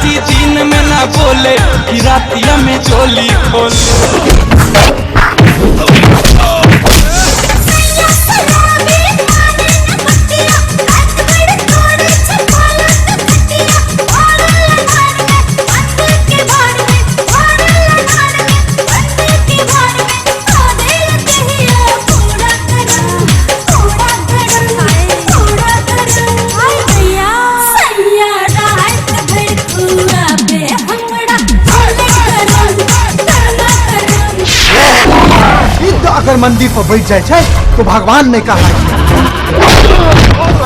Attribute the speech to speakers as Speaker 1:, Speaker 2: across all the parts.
Speaker 1: जी दिन में ना बोले कि रातिया में चोली खोले।
Speaker 2: अगर मंदिर पर बैठ जाए तो भगवान ने कहा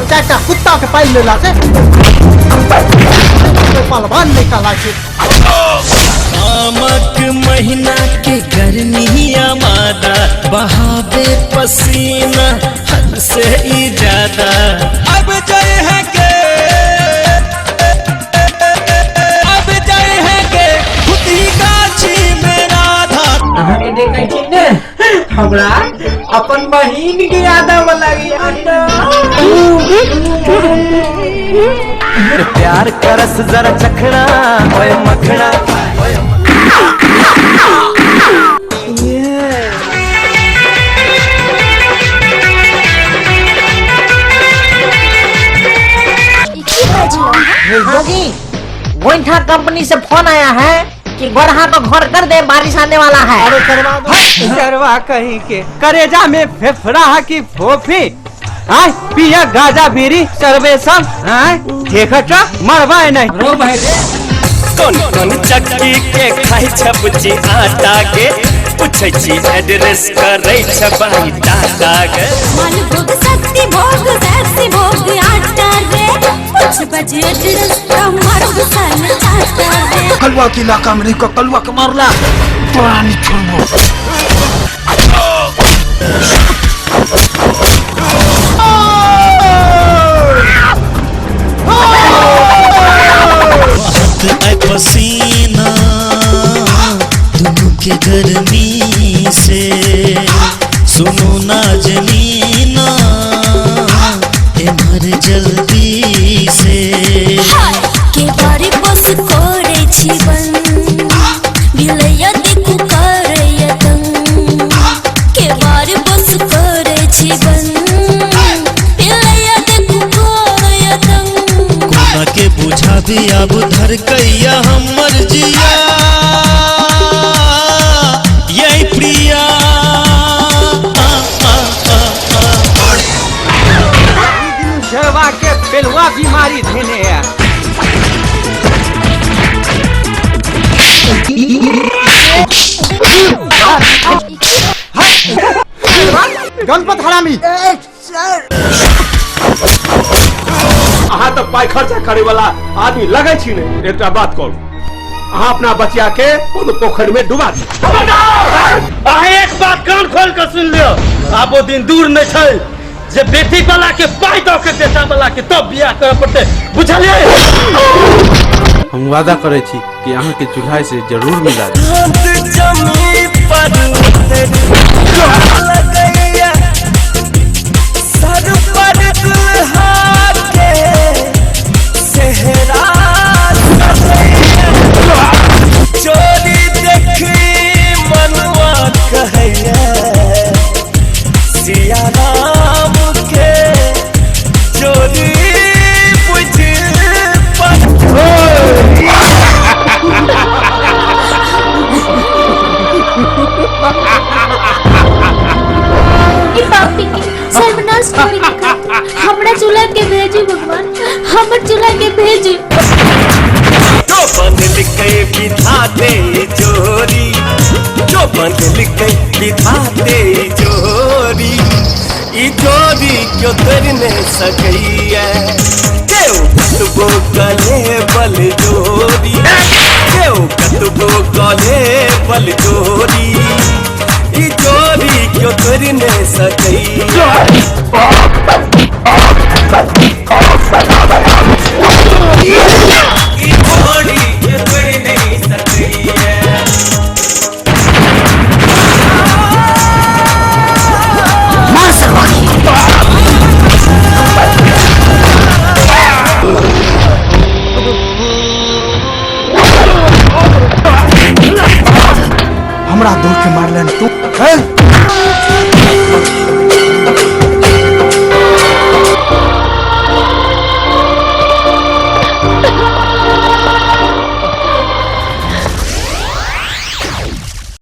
Speaker 2: चाचा कुत्ता के पाल लेला से पहलवान ने कहा
Speaker 3: आमक महीना के गर्मिया मादा बहावे पसीना हद से ही ज्यादा।
Speaker 1: अब जय है के खुद ही गाछी में राधा।
Speaker 4: हमरा अपन बहिन के यादव लगी
Speaker 3: प्यार करस जरा चखना ओए मखना।
Speaker 4: गोइठा कंपनी से फोन आया है कि गोरहा को घर कर दे, बारिश आने वाला है।
Speaker 2: अरे करवा दो।
Speaker 1: करवा कहीं के करेजा में फेफड़ा की फोफी आय पिया गाजा बीरी सर्वे सब आय देखा मरवा नहीं रो भाई
Speaker 3: कौन कौन चक्की के खाई छपुची आटा के पूछे छी एड्रेस करे छबाई टाटा के।
Speaker 5: मन भोग शक्ति भोग सेक्सी भोग आटा रे कुछ बजे एड्रेस कमर सन चाटा रे।
Speaker 2: कलवा के इलाका में को कलवा के मारला पुरानी छोड़ो।
Speaker 3: पसीना दोनों के गर्मी से सुनो ना जनीना मर जल्दी से।
Speaker 5: के बारे बस करे जीवन बिलैया देखू करे यतन के बारे बस करे जीवन बिलैया देखू करे यतन।
Speaker 3: कोना के बुझा भी अब धर कैया हमर जिया यही प्रिया।
Speaker 1: झरवा के पेलवा बीमारी देने है।
Speaker 2: गणपत हरामी
Speaker 6: अहाँ तो पाई खर्चा करे वाला आदमी लगे छी ने। एक बात कहू अहाँ अपना बचिया के पोखर में डुबा दी।
Speaker 7: एक बात कान खोल कर सुन लियो, आबो दिन दूर नहीं छल जे बेटी वाला के पाई दो के बेटा वाला के तब बियाह करे पड़ते बुझलिए।
Speaker 8: हम वादा करे छी कि अहाँ के चूल्हा से जरूर मिला
Speaker 3: चोरी देखी मनुआ कहैया सिया राम के चोरी बुझ
Speaker 5: सर्वनाश हमरा चूल्हा के भेजी भगवान, हमर चूल्हा के भेजी।
Speaker 3: जो बंधल के बिठाते जोरी, जो बंधल के बिठाते जोरी, ई जोरी क्यों करने सकई है। क्यों कतबो गले बल जोरी, क्यों कतबो गले बल जोरी, ई जोरी क्यों करने सकई
Speaker 2: हमरा दोस्त के मारलन तू हैं?